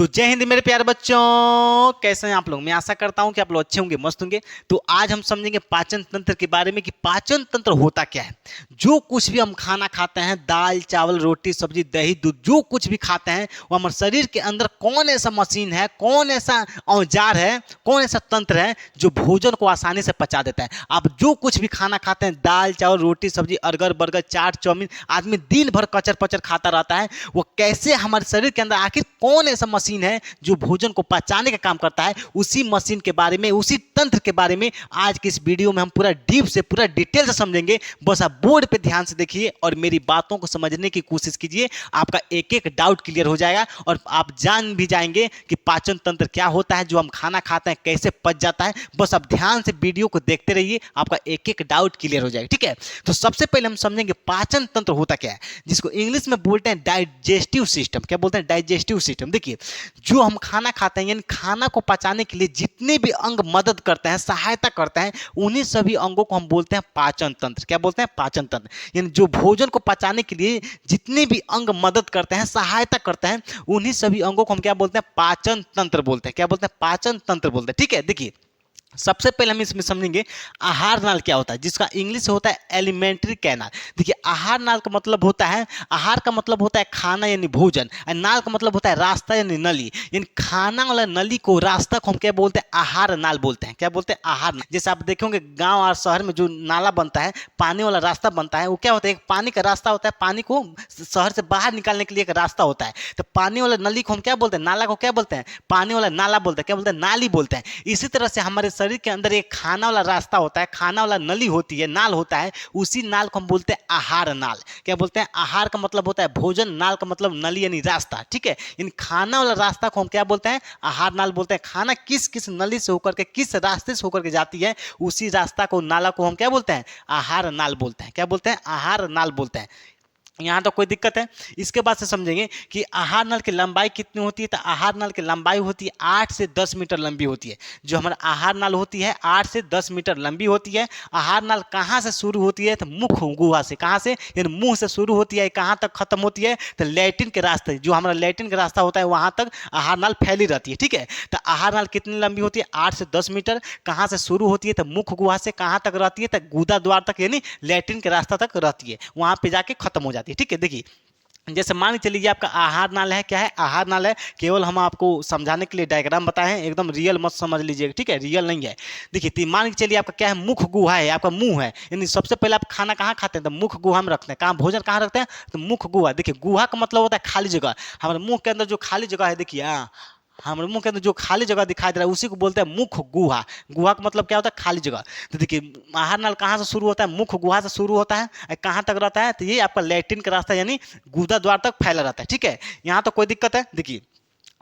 तो जय हिंद मेरे प्यारे बच्चों, कैसे हैं आप लोग। मैं आशा करता हूं कि आप लोग अच्छे होंगे, मस्त होंगे। तो आज हम समझेंगे पाचन तंत्र के बारे में कि पाचन तंत्र होता क्या है। जो कुछ भी हम खाना खाते हैं, दाल चावल रोटी सब्जी दही दूध जो कुछ भी खाते हैं, वो हमारे शरीर के अंदर कौन ऐसा मशीन है, कौन ऐसा औजार है, कौन ऐसा तंत्र है जो भोजन को आसानी से पचा देता है। आप जो कुछ भी खाना खाते हैं, दाल चावल रोटी सब्जी अर्गर बर्गर चाट चाउमीन, आदमी दिन भर कचर पचर खाता रहता है। वो कैसे हमारे शरीर के अंदर आखिर कौन ऐसा मशीन है जो भोजन को पचाने का काम करता है, उसी मशीन के बारे में, उसी तंत्र के बारे में आज की इस वीडियो में हम पूरा डीप से पूरा डिटेल से समझेंगे। बस आप बोर्ड पे ध्यान से देखिए और मेरी बातों को समझने की कोशिश कीजिए। आपका एक एक डाउट क्लियर हो जाएगा और आप जान भी जाएंगे कि पाचन तंत्र क्या होता है, जो हम खाना खाते हैं कैसे पच जाता है। बस आप ध्यान से वीडियो को देखते रहिए, आपका एक एक डाउट क्लियर हो जाएगा। ठीक है, तो सबसे पहले हम समझेंगे पाचन तंत्र होता क्या है, जिसको इंग्लिश में बोलते हैं डाइजेस्टिव सिस्टम। क्या बोलते हैं? Digestive system. देखिए, जो हम खाना खाते हैं यानी खाना को पचाने के लिए जितने भी अंग मदद करते हैं, सहायता करते हैं, उन्हीं सभी अंगों को हम बोलते हैं पाचन तंत्र। क्या बोलते हैं? पाचन तंत्र। यानी जो भोजन को पचाने के लिए जितने भी अंग मदद करते हैं, सहायता करते हैं, उन्हीं सभी अंगों को हम क्या बोलते हैं? पाचन तंत्र बोलते हैं। क्या बोलते हैं? पाचन तंत्र बोलते हैं। ठीक है, देखिए सबसे पहले हम इसमें समझेंगे आहार नाल क्या होता है, जिसका इंग्लिश होता है एलिमेंट्री कैनाल। देखिए, आहार नाल का मतलब होता है, आहार का मतलब होता है खाना यानी भोजन, और नाल का मतलब होता है रास्ता यानी नली। यानी खाना वाला नली को, रास्ता को हम क्या बोलते हैं? आहार नाल बोलते हैं। क्या बोलते हैं? आहार नाल। जैसे आप देखेंगे गांव और शहर में जो नाला बनता है, पानी वाला रास्ता बनता है, वो क्या होता है? एक पानी का रास्ता होता है, पानी को शहर से बाहर निकालने के लिए एक रास्ता होता है। तो पानी वाला नली को हम क्या बोलते हैं? नाला को क्या बोलते हैं? पानी वाला नाला बोलते हैं। क्या बोलते हैं? नाली बोलते हैं। इसी तरह से हमारे शरीर के अंदर एक खाना वाला रास्ता होता है, खाना वाला नली होती है, नाल होता है, उसी नाल को हम बोलते हैं आहार नाल। क्या बोलते हैं? आहार का मतलब होता है भोजन, नाल का मतलब नली यानी रास्ता। ठीक है, इन खाना वाला रास्ता को हम क्या बोलते हैं? आहार नाल बोलते हैं। खाना किस किस नली से होकर के, किस रास्ते से होकर के जाती है, उसी रास्ता को, नाला को हम क्या बोलते हैं? आहार नाल बोलते हैं। क्या बोलते हैं? आहार नाल बोलते हैं। यहाँ तो कोई दिक्कत है? इसके बाद से समझेंगे कि आहार नल की लंबाई कितनी होती है। तो आहार नल की लंबाई होती है 8 से 10 मीटर लंबी होती है। जो हमारा आहार नल होती है 8 से 10 मीटर लंबी होती है। आहार नल कहाँ से शुरू होती है? तो मुख गुहा से। कहाँ से? यानी मुंह से शुरू होती है, कहाँ तक खत्म होती है? तो लैट्रिन के रास्ते, जो हमारा लैट्रिन का रास्ता होता है, वहाँ तक आहार नल फैली रहती है। ठीक है, तो आहार नल कितनी लंबी होती है? 8 से 10 मीटर। कहाँ से शुरू होती है? तो मुख गुहा से। कहाँ तक रहती है? तो गुदा द्वार तक, यानी लैट्रिन के रास्ता तक रहती है, वहाँ पे जाके खत्म हो जाती है। ठीक है, देखिए जैसे मान के चलिए आपका आहार नाल है। क्या है? आहार नाल है। केवल हम आपको समझाने के लिए डायग्राम बताए हैं, एकदम रियल मत समझ लीजिएगा। ठीक है, रियल नहीं है। देखिए, तो मान के चलिए आपका क्या है? मुख गुहा है, आपका मुंह है। यानी सबसे पहले आप खाना कहाँ खाते हैं? तो मुख गुहा में रखते हैं। कहाँ भोजन कहाँ रखते हैं? तो मुख गुहा। देखिए, गुहा का मतलब होता है खाली जगह। हमारे मुंह के अंदर जो खाली जगह है, देखिए हमारे मुंह के अंदर जो खाली जगह दिखाई दे रहा है, उसी को बोलते हैं मुख गुहा। गुहा का मतलब क्या होता है? खाली जगह। तो देखिए, आहार नाल कहाँ से शुरू होता है? मुख गुहा से शुरू होता है। कहाँ तक रहता है? तो ये आपका लैट्रिन का रास्ता यानी गुदा द्वार तक फैला रहता है। ठीक है, यहाँ तो कोई दिक्कत है? देखिए,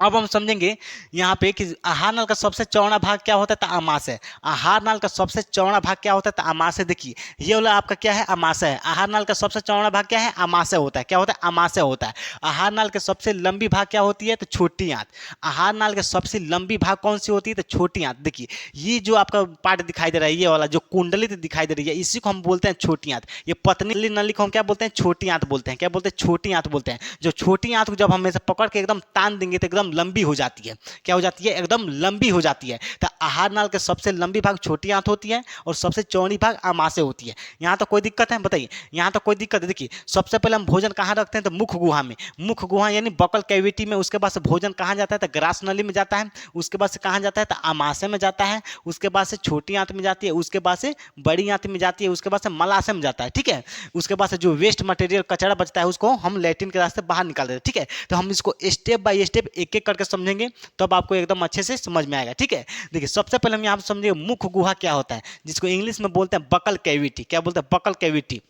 अब हम समझेंगे यहाँ पे कि आहार नाल का सबसे चौड़ा भाग क्या होता है? तो आमाशय। आहार नाल का सबसे चौड़ा भाग क्या होता है? तो आमाशय। देखिए, ये वाला आपका क्या है? आमाशय है। आहार नाल का सबसे चौड़ा भाग क्या है? आमाशय होता है। क्या होता है? आमाशय होता है। आहार नाल के सबसे लंबी भाग क्या होती है? तो छोटी आंत। आहार नाल के सबसे लंबी भाग कौन सी होती है? तो छोटी आंत। देखिए, ये जो आपका पार्ट दिखाई दे रहा है, ये वाला जो कुंडली दिखाई दे रही है, इसी को हम बोलते हैं छोटी आंत। ये पतली नली को हम क्या बोलते हैं? छोटी आंत बोलते हैं। क्या बोलते हैं? छोटी आंत बोलते हैं। जो छोटी आंत को जब हम ऐसे पकड़ के एकदम तान देंगे तो एकदम लंबी हो जाती है। क्या हो जाती है? एकदम लंबी हो जाती है। तो आहार नाल के सबसे लंबी भाग छोटी आंत होती है और सबसे चौड़ी भाग आमाशय होती है। यहाँ तो कोई दिक्कत है? बताइए, यहाँ तो कोई दिक्कत है? देखिए, सबसे पहले हम भोजन कहाँ रखते हैं? तो मुख गुहा में। मुख गुहा यानी बकल कैविटी में। उसके बाद से भोजन कहाँ जाता है? तो ग्रास नली में जाता है। उसके बाद से कहाँ जाता है? तो आमाशय में जाता है। उसके बाद से छोटी आंत में जाती है। उसके बाद से बड़ी आंत में जाती है। उसके बाद से मलाशय में जाता है। ठीक है, उसके बाद से जो वेस्ट मटेरियल कचरा बचता है, उसको हम लैट्रिन के रास्ते बाहर निकाल देते हैं। ठीक है, तो हम इसको स्टेप बाय स्टेप एक एक करके समझेंगे, तब आपको एकदम अच्छे से समझ में आएगा। ठीक है, देखिए सबसे पहले हम यहाँ पर समझिए मुख गुहा क्या होता है, जिसको इंग्लिश में बोलते हैं बकल कैविटी। क्या बोलते हैं? Buccal cavity.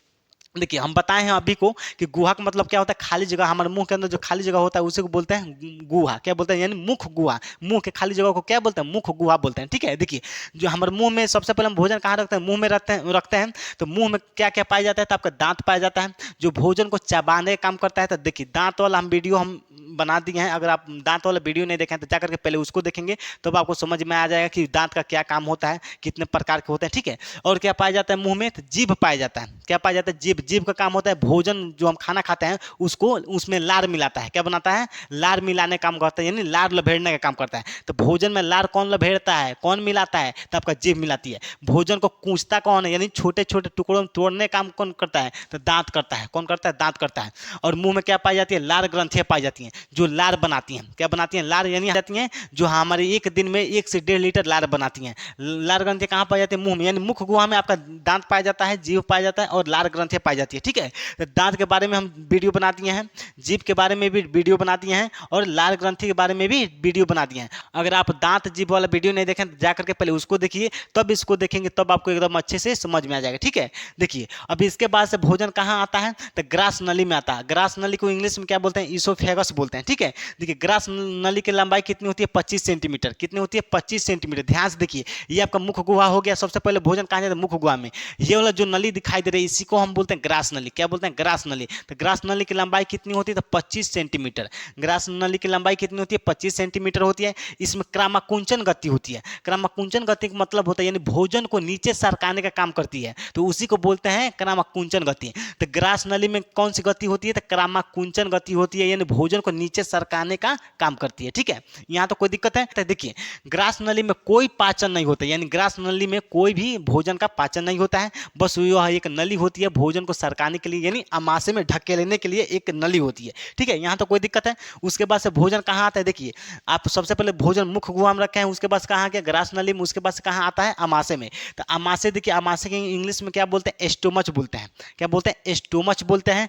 देखिए, हम बताए हैं अभी को कि गुहा का मतलब क्या होता है? खाली जगह। हमारे मुंह के अंदर जो खाली जगह होता है, उसी को बोलते हैं गुहा। क्या बोलते हैं? यानी मुख गुहा। मुंह के खाली जगह को क्या बोलते हैं? मुख गुहा बोलते हैं। ठीक है, देखिए, जो हमारे मुंह में सबसे पहले हम भोजन कहाँ रखते हैं? मुंह में रखते हैं। तो मुंह में क्या क्या पाया जाता है? तो आपका दांत पाया जाता है, जो भोजन को चबाने का काम करता है। तो देखिए, दांत वाला हम वीडियो हम बना दिए हैं। अगर आप दांत वाला वीडियो नहीं देखें तो जाकर के पहले उसको देखेंगे, तब आपको समझ में आ जाएगा कि दांत का क्या काम होता है, कितने प्रकार के होते हैं। ठीक है, और क्या पाया जाता है मुंह में? तो जीभ पाया जाता है। क्या पाया जाता है? जीभ। जीभ, जीभ का काम होता है भोजन जो हम खाना खाते हैं उसको उसमें लार मिलाता है। क्या बनाता है? लार मिलाने का काम करता है, यानी लार लभेड़ने का काम करता है। तो भोजन में लार कौन लभेड़ता है, कौन मिलाता है? तो आपका जीभ मिलाती है। भोजन को कूचता कौन है, यानी छोटे छोटे टुकड़ों में तोड़ने का काम कौन करता है? तो दांत करता है। कौन करता है? दांत करता है। और मुंह में क्या पाई जाती है? लार ग्रंथियां पाई जाती हैं, जो लार बनाती हैं। क्या बनाती हैं? लार यानी जाती हैं जो हमारे एक दिन में 1 से 1.5 लीटर लार बनाती हैं। लार ग्रंथियां कहाँ पाई जाती है? मुंह में, यानी मुख गुहा में आपका दांत पाया जाता है, जीभ पाया जाता है और लार ग्रंथियां पाई जाती है। ठीक है, तो दांत के बारे में हम वीडियो बना दिए हैं, जीभ के बारे में भी वीडियो बना दिए हैं और लार ग्रंथि के बारे में भी वीडियो बना दिए हैं। अगर आप दांत जीभ वाला वीडियो नहीं देखें तो जाकर के पहले उसको देखिए, तब इसको देखेंगे, तब आपको एकदम अच्छे से समझ में आ जाएगा। ठीक है, देखिए अब इसके बाद से भोजन कहाँ आता है? तो ग्रास नली में आता है। ग्रास नली को इंग्लिश में क्या बोलते हैं? ईसोफेगस बोलते हैं। ठीक है, देखिए ग्रास नली की लंबाई कितनी होती है? 25 सेंटीमीटर। कितनी होती है? 25 सेंटीमीटर। ध्यान से देखिए, ये आपका मुख गुहा हो गया। सबसे पहले भोजन कहाँ जाता है? मुख गुहा में। ये वाला जो नली दिखाई दे रही है इसी को हम बोलते हैं ग्रास नली। क्या बोलते हैं? ग्रास नली। तो ग्रास नली की लंबाई कितनी होती है? तो 25 सेंटीमीटर। ग्रास नली की लंबाई कितनी होती है? 25 सेंटीमीटर होती है। इसमें क्रामाकुंचन गति होती है। क्रामाकुंचन गति का मतलब होता है यानी भोजन को नीचे सरकाने का काम करती है, तो उसी को बोलते हैं क्रामाकुंचन गति। तो ग्रास नली में कौन सी गति होती है? तो क्रामाकुंचन गति होती है, यानी भोजन को नीचे सरकाने का काम करती है। ठीक है, यहाँ तो कोई दिक्कत है? तो देखिए ग्रास नली में कोई पाचन नहीं होता, यानी ग्रास नली में कोई भी भोजन का पाचन नहीं होता है। बस यह एक नली होती है भोजन को सरकाने के लिए, यानी अमाशय में ढके लेने के लिए एक नली होती है। ठीक है, यहाँ तो कोई दिक्कत है? उसके बाद से भोजन कहाँ आता है? देखिए आप सबसे पहले भोजन मुख गुहा में रखे हैं, उसके बाद कहाँ गया? ग्रास नली में। उसके बाद कहाँ आता है? अमाशय में। तो अमाशय, देखिए अमाशय के इंग्लिश में क्या बोलते हैं? एस्टोमच बोलते हैं। क्या बोलते हैं? एस्टोमच बोलते हैं।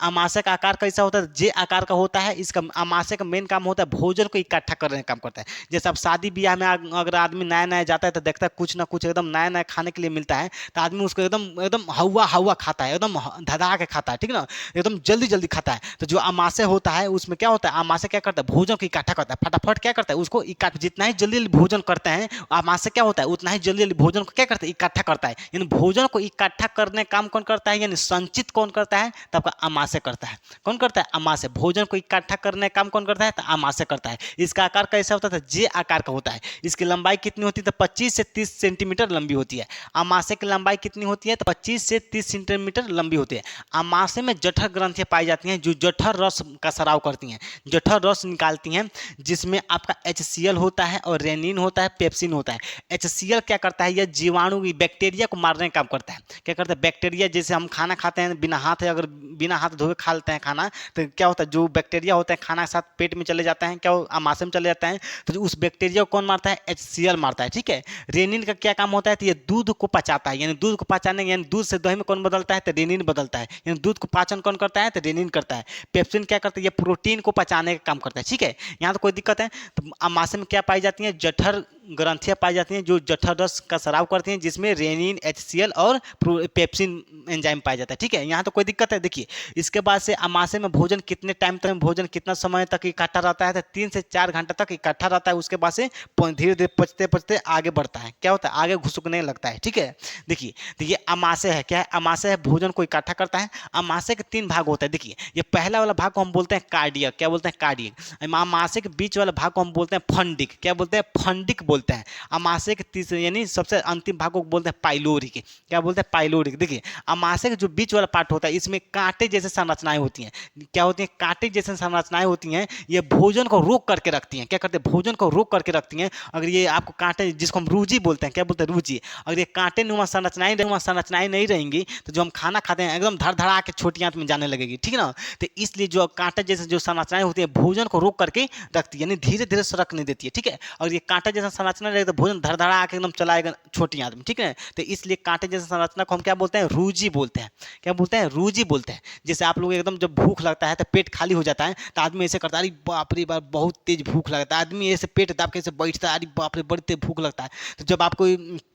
अमाशय का आकार कैसा होता है? जे आकार का होता है। इसका अमाशय का मेन काम होता है भोजन को इकट्ठा करने का काम करता है। जैसे अब शादी ब्याह में अगर आदमी नया नया जाता है तो देखता है कुछ ना कुछ एकदम नया नया खाने के लिए मिलता है, तो आदमी उसको एकदम एकदम हवा हवा खाता है, एकदम धधा के खाता है। ठीक ना, एकदम जल्दी जल्दी खाता है। तो जो अमाशय होता है उसमें क्या होता है? अमाशय क्या करता है? भोजन को इकट्ठा करता है, फटाफट क्या करता है? उसको इकट्ठा, जितना ही जल्दी जल्दी भोजन करते हैं अमाशय क्या होता है? उतना ही जल्दी जल्दी भोजन को क्या करता है? इकट्ठा करता है। यानी भोजन को इकट्ठा करने काम कौन करता है? यानी संचित कौन करता है? तो आपका अमाशय करता है। कौन करता है? अमाशय। भोजन को इकट्ठा करने काम कौन करता है? तो अमाशय करता है। इसका आकार कैसा होता है? जे आकार का होता है। इसकी लंबाई कितनी होती है? तो 25 से 30 सेंटीमीटर लंबी होती है। अमाशय की लंबाई कितनी होती है? तो 25 से 30 सेंटीमीटर लंबी होती है। अमाशय में जठर ग्रंथियां पाई जाती हैं जो जठर रस का स्राव करती हैं, जठर रस निकालती हैं, जिसमें आपका HCl होता है और रेनिन होता है, पेप्सिन होता है। HCl क्या करता है? यह जीवाणु बैक्टीरिया को मारने का काम करता है। क्या करता है? बैक्टीरिया, जैसे हम खाना खाते हैं बिना हाथ, अगर बिना हाथ धोए खा लेते हैं खाना, तो क्या होता है? जो बैक्टीरिया होते हैं खाना के साथ पेट में चले जाते हैं, क्या अमाशय में चले जाते हैं, तो उस बैक्टीरिया को कौन मारता है? HCl मारता है। ठीक है, रेनिन का क्या काम होता है? तो ये दूध को पचाता है, यानी दूध को पचाने, यानी दूध से दही में कौन बदलता है? तो रेनिन बदलता है, यानी दूध को पाचन कौन करता है? तो रेनिन करता है। पेप्सिन क्या करता है? ये प्रोटीन को पचाने का काम करता है। ठीक है, यहाँ तो कोई दिक्कत है? तो अमाशय में क्या पाई जाती है? जठर ग्रंथियां पाई जाती हैं जो जठर रस का स्राव करती हैं, जिसमें रेनिन, HCl और पेप्सिन एंजाइम पाया जाता है। ठीक है, यहाँ तो कोई दिक्कत है? देखिए इसके बाद से अमाशय में भोजन कितने टाइम तक, भोजन कितना समय तक इकट्ठा रहता है? तो 3 से 4 घंटे तक इकट्ठा रहता है। उसके बाद से धीरे धीरे पचते पचते आगे बढ़ता है, क्या होता है? आगे घुसकने लगता है। ठीक है, देखिए तो ये अमाशय है। क्या है? अमाशय है, भोजन को इकट्ठा करता है। अमाशय के 3 भाग होते हैं। देखिए ये पहला वाला भाग को हम बोलते हैं कार्डियक। क्या बोलते हैं? कार्डियक। अमाशय के बीच वाला भाग को हम बोलते हैं फंडिक। क्या बोलते हैं? फंडिक बोलते हैं। अमाशय के तीसरे यानी सबसे अंतिम भाग को बोलते हैं पाइलोरिक। क्या बोलते हैं? पाइलोरिक। देखिए अमाशय का जो बीच वाला पार्ट होता है इसमें कांटे जैसे संरचनाएं होती हैं। क्या होती हैं? कांटे जैसे संरचनाएं होती हैं। ये भोजन को रोक करके रखती हैं। क्या करते हैं? भोजन को रोक करके रखती हैं। अगर ये आपको कांटे, जिसको हम रूजी बोलते हैं, क्या बोलते हैं? रूजी। अगर ये कांटे नुमा संरचनाएं नहीं रहेंगी तो जो हम खाना खाते हैं एकदम धड़ धड़ा के छोटी आंत में जाने लगेगी। ठीक है ना, तो इसलिए जो कांटे जैसे जो संरचनाएं होती है भोजन को रोक करके रखती है, यानी धीरे धीरे सरकने देती है। ठीक है, और ये कांटा जैसा संरचना रहेगा तो भोजन धड़ धड़ा के एकदम चलाएगा छोटी आंत में। ठीक है, तो इसलिए कांटे जैसा संरचना को हम क्या बोलते हैं? रूजी बोलते हैं। क्या बोलते हैं? रूजी बोलते हैं। जैसे आप लोग एकदम जब भूख लगता है तो पेट खाली हो जाता है तो आदमी ऐसे करता है, अरे बाप रे बाप बहुत तेज भूख लगता है, आदमी ऐसे पेट दाब के ऐसे बैठता है, अरे बाप रे बड़ी तेज भूख लगता है। तो जब आपको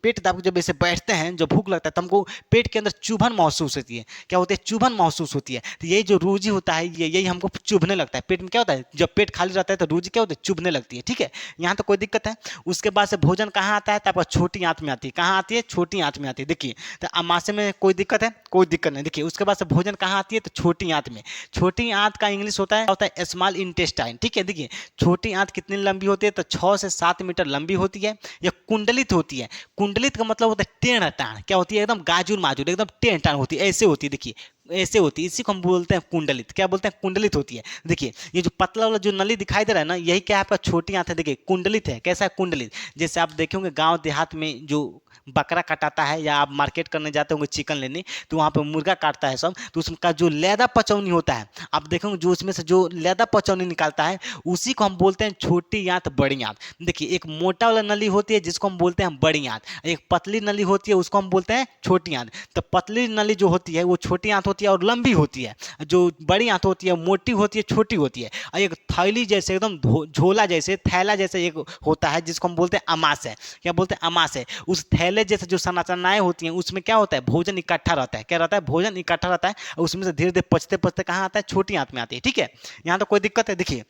पेट दाब के जब ऐसे बैठते हैं, जब भूख लगता है तो हमको पेट के अंदर चुभन महसूस होती है। क्या होती है? चुभन महसूस होती है। तो ये जो रूजी होता है यही हमको चुभने लगता है पेट में। क्या होता है? जब पेट खाली रहता है तो रूजी क्या होती है? चुभने लगती है। ठीक है, यहाँ तो कोई दिक्कत है? उसके बाद से भोजन कहाँ आता है? तो आपका छोटी आंत में आती है। कहाँ आती है? छोटी आंत में आती है। देखिए तो अमाशय में कोई दिक्कत है? कोई दिक्कत नहीं। देखिए उसके बाद से भोजन कहाँ आती है? तो छोटी आंत में। छोटी आंत का इंग्लिश होता है स्मॉल इंटेस्टाइन। ठीक है, देखिए छोटी आंत कितनी लंबी होती है? तो 6 से 7 मीटर लंबी होती है। यह कुंडलित होती है। कुंडलित का मतलब होता है टेढ़ टाण। क्या होती है? एकदम गाजुर माजुर, एकदम टेढ़ टाण होती है, ऐसे होती है। देखिए ऐसे होती है, इसी को हम बोलते हैं कुंडलित। क्या बोलते हैं? कुंडलित होती है। देखिए ये जो पतला वाला जो नली दिखाई दे रहा है ना, यही क्या है? आपका छोटी आंत है। देखिए कुंडलित है। कैसा है? कुंडलित। जैसे आप देखेंगे गांव देहात में जो बकरा कटाता है, या आप मार्केट करने जाते होंगे चिकन लेने, तो वहाँ पे मुर्गा काटता है सब, तो उसका जो लैदा पचौनी होता है, आप देखेंगे जो उसमें से जो लैदा पचौनी निकालता है, उसी को हम बोलते हैं छोटी आंत, बड़ी आंत। देखिए एक मोटा वाला नली होती है जिसको हम बोलते हैं बड़ी आंत, एक पतली नली होती है उसको हम बोलते हैं छोटी आंत। तो पतली नली जो होती है वो छोटी आंत होती है और लंबी होती है, जो बड़ी आंत होती है मोटी होती है, छोटी होती है। और एक थैली जैसे एकदम झोला जैसे, थैला जैसे एक होता है जिसको हम बोलते हैं अमाशय। क्या बोलते हैं? अमाशय। उस थैले जैसे जो संरचनाएं होती हैं उसमें क्या होता है? भोजन इकट्ठा रहता है। क्या रहता है? भोजन इकट्ठा रहता है, और उसमें से धीरे धीरे पचते पचते कहाँ आता है? छोटी आंत में आती है। ठीक है, यहाँ तो कोई दिक्कत है? देखिए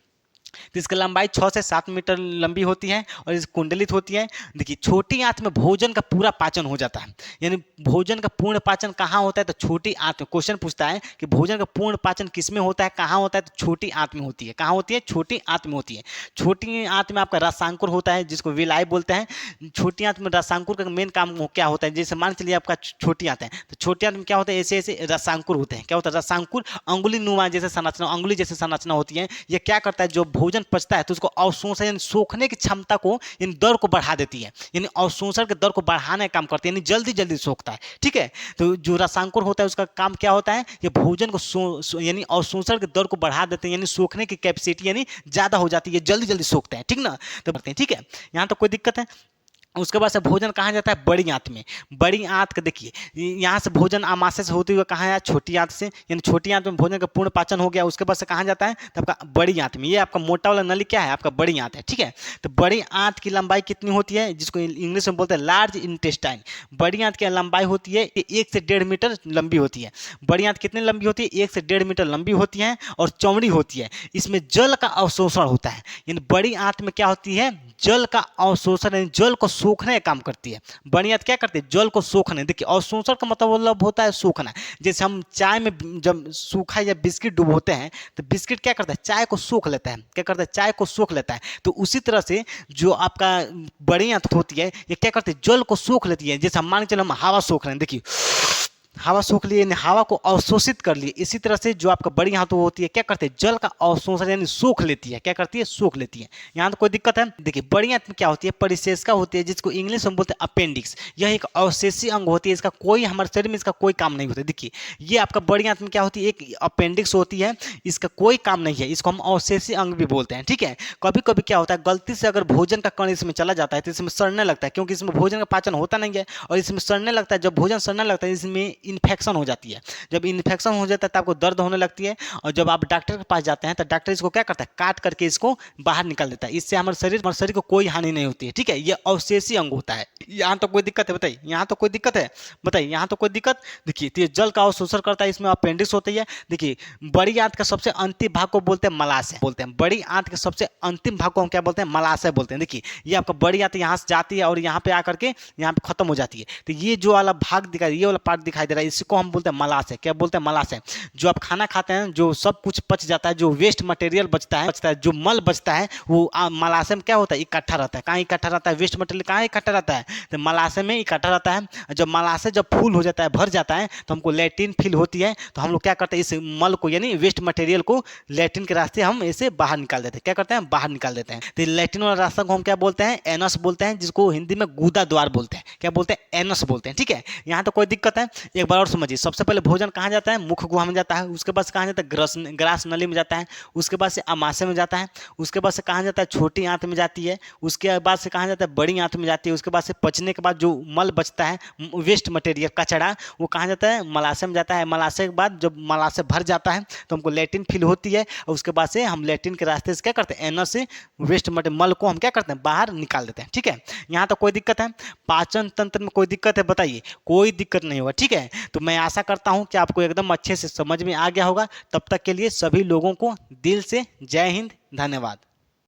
तो इसकी लंबाई 6 से 7 मीटर लंबी होती है और इस कुंडलित होती है। देखिए छोटी आंत में भोजन का पूरा पाचन हो जाता है, यानी भोजन का पूर्ण पाचन कहाँ होता है? तो छोटी आंत में। क्वेश्चन पूछता है कि भोजन का पूर्ण पाचन किस में होता है, कहाँ होता है? तो छोटी आंत में होती है। कहाँ होती है? छोटी आंत में होती है। छोटी आंत में आपका रसांकुर होता है जिसको विलाई बोलते हैं। छोटी आंत में रसांकुर का मेन काम क्या होता है? जैसे मान चलिए आपका छोटी आंत है, तो छोटी आंत में क्या होता है? ऐसे ऐसे रसांकुर होते हैं। क्या होता है? रसांकुर अंगुली नुमा जैसे संरचना, अंगुली जैसे संरचना होती है। ये क्या करता है? जो भोजन पचता है तो उसको अवशोषण यानी सोखने की क्षमता को, यानी दर को बढ़ा देती है, यानी अवशोषण के दर को बढ़ाने का काम करती है, यानी जल्दी जल्दी सोखता है। ठीक है, तो जो रसांकुर होता है उसका काम क्या होता है? ये भोजन को यानी अवशोषण के दर को बढ़ा देते हैं, यानी सोखने की कैपेसिटी यानी ज्यादा हो जाती है, जल्दी जल्दी सोखते हैं। ठीक ना? तो बढ़ते हैं। ठीक है, यहाँ तो कोई दिक्कत है? उसके बाद से भोजन कहाँ जाता है? बड़ी आंत में। बड़ी आंत का देखिए यहाँ से भोजन आमाशय से होते हुए कहाँ आया? छोटी आंत से, यानी छोटी आंत में भोजन का पूर्ण पाचन हो गया। उसके बाद से कहाँ जाता है? तो आपका बड़ी आंत में। ये आपका मोटा वाला नली क्या है? आपका बड़ी आंत है। ठीक है, तो बड़ी आंत की लंबाई कितनी होती है? जिसको इंग्लिश में बोलते हैं लार्ज इंटेस्टाइन। बड़ी आंत की लंबाई होती है 1 से 1.5 मीटर लंबी होती है। बड़ी आंत कितनी लंबी होती है? 1 से 1.5 मीटर लंबी होती है और चौड़ी होती है। इसमें जल का अवशोषण होता है, यानी बड़ी आंत में क्या होती है? जल का अवशोषण, यानी जल को सोखने का काम करती है। बड़ी आंत क्या करती है? जल को सोखने। देखिए अवशोषण का मतलब होता है सोखना। जैसे हम चाय में जब सूखा या बिस्किट डुबोते हैं तो बिस्किट क्या करता है? चाय को सोख लेता है। क्या करता है? चाय को सोख लेता है। तो उसी तरह से जो आपका बड़ी आंत होती है ये क्या करती है? जल को सोख लेती है। जैसे हम मान के चलो हम हवा सोख रहे हैं, देखिए हवा सोख लिए, हवा को अवशोषित कर लिए। इसी तरह से जो आपका बड़ी आंत होती है क्या करती है? जल का अवशोषण यानी सोख लेती है। क्या करती है? सोख लेती है। यहाँ तो कोई दिक्कत है? देखिए बड़ी आंत में क्या होती है? परिशेषिका होती है जिसको इंग्लिश में बोलते हैं अपेंडिक्स। यह एक अवशेषी अंग होती है, इसका कोई हमारे शरीर में इसका कोई काम नहीं होता। देखिए ये आपका बड़ी आंत में क्या होती है? एक अपेंडिक्स होती है, इसका कोई काम नहीं है, इसको हम अवशेषी अंग भी बोलते हैं। ठीक है, कभी कभी क्या होता है गलती से अगर भोजन का कण इसमें चला जाता है तो इसमें सड़ने लगता है, क्योंकि इसमें भोजन का पाचन होता नहीं है और इसमें सड़ने लगता है। जब भोजन सड़ने लगता है इसमें इन्फेक्शन हो जाती है। जब इन्फेक्शन हो जाता है तो आपको दर्द होने लगती है, और जब आप डॉक्टर के पास जाते हैं तो डॉक्टर इसको क्या करता है? काट करके इसको बाहर निकाल देता है। इससे हमारे शरीर को कोई हानि नहीं होती है। ठीक है, ये अवशेषी अंग होता है। यहाँ तो कोई दिक्कत है? बताइए, यहाँ तो कोई दिक्कत है? बताइए, यहाँ तो कोई दिक्कत? देखिए तो ये जल का अवशोषण करता है, इसमें अपेंडिक्स होती है। देखिए बड़ी आंत का सबसे अंतिम भाग को बोलते हैं मलाशय बोलते हैं। बड़ी आंत के सबसे अंतिम भाग को हम क्या बोलते हैं? मलाशय बोलते हैं। देखिए ये आपका बड़ी आंत यहाँ से जाती है और यहाँ पे आकर के यहाँ पे खत्म हो जाती है। तो ये जो वाला भाग दिखाई, ये वाला पार्ट दिखाई दे रहा है, इसको हम बोलते हैं मलाशय। क्या बोलते हैं? मलाशय। जो आप खाना खाते हैं, जो सब कुछ पच जाता है, जो वेस्ट मटेरियल बचता है, जो मल बचता है, वो मलाशय में क्या होता है? इकट्ठा रहता है। कहाँ इकट्ठा रहता है? वेस्ट मटेरियल कहाँ इकट्ठा रहता है? तो मलाशय में इकट्ठा रहता है। जब मलाशय जब फुल हो जाता है, भर जाता है, तो हमको लैट्रिन फील होती है, तो हम लोग क्या करते हैं? इस मल को यानी वेस्ट मटेरियल को लैट्रिन के रास्ते हम इसे बाहर निकाल देते हैं। क्या करते हैं? बाहर निकाल देते हैं। तो लैट्रिन वाला रास्ता को हम क्या बोलते हैं? एनस बोलते हैं, जिसको हिंदी में गुदा द्वार बोलते हैं। क्या बोलते हैं? एनस बोलते हैं। ठीक है, यहाँ तो कोई दिक्कत है? एक बार और समझिए। सबसे पहले भोजन कहाँ जाता है? मुख गुहा में जाता है। उसके बाद से कहाँ जाता है? ग्रास नली में जाता है। उसके बाद से अमाशय में जाता है। उसके बाद से कहाँ जाता है? छोटी आंत में जाती है। उसके बाद से कहाँ जाता है? बड़ी आंत में जाती है। उसके बाद से पचने के बाद जो मल बचता है, वेस्ट मटेरियल कचड़ा, वो कहाँ जाता है? मलाशय में जाता है। मलाशय के बाद जब मलाशय भर जाता है तो हमको लैट्रिन फील होती है, और उसके बाद से हम लैट्रिन के रास्ते से क्या करते हैं? एनस से वेस्ट मल को हम क्या करते हैं? बाहर निकाल देते हैं। ठीक है, यहाँ तो कोई दिक्कत है? पाचन तंत्र में कोई दिक्कत है? बताइए, कोई दिक्कत नहीं होगा। ठीक है, तो मैं आशा करता हूँ कि आपको एकदम अच्छे से समझ में आ गया होगा। तब तक के लिए सभी लोगों को दिल से जय हिंद, धन्यवाद।